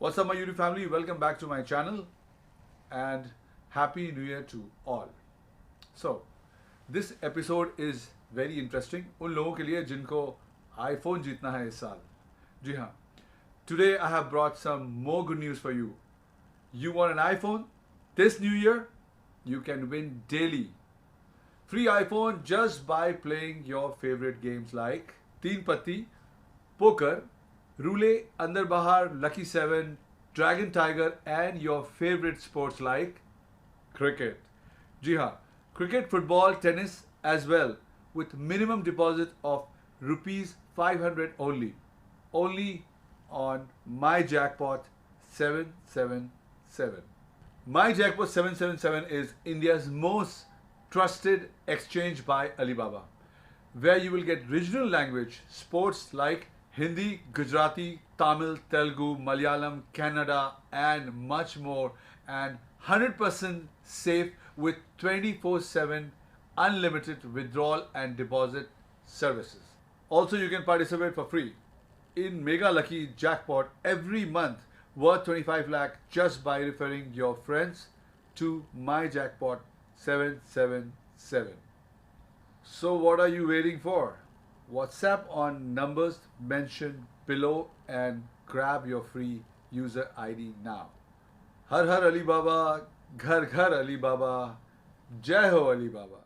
What's up, my YouTube family? Welcome back to my channel and Happy New Year to all. So, this episode is very interesting उन लोगों के लिए जिनको iPhone जीतना है इस साल. जी हाँ. Today I have brought some more good news for you. You want an iPhone? This New Year, you can win daily. Free iPhone just by playing your favorite games like Teen Patti, Poker, Roulette, Andar Bahar, Lucky 7, Dragon Tiger and your favorite sports like cricket. जी हाँ, cricket, football, tennis as well with minimum deposit of rupees 500 only. Only on My Jackpot 777. My Jackpot 777 is India's most trusted exchange by Alibaba, where you will get regional language sports like Hindi, Gujarati, Tamil, Telugu, Malayalam, Kannada, and much more, and 100% safe with 24/7 unlimited withdrawal and deposit services. Also, you can participate for free in Mega Lucky Jackpot every month worth 25 lakh just by referring your friends to My Jackpot 777. So what are you waiting for? WhatsApp on numbers mentioned below and grab your free user ID now. Har Har Ali Baba, Ghar Ghar Ali Baba, Jai Ho Ali Baba.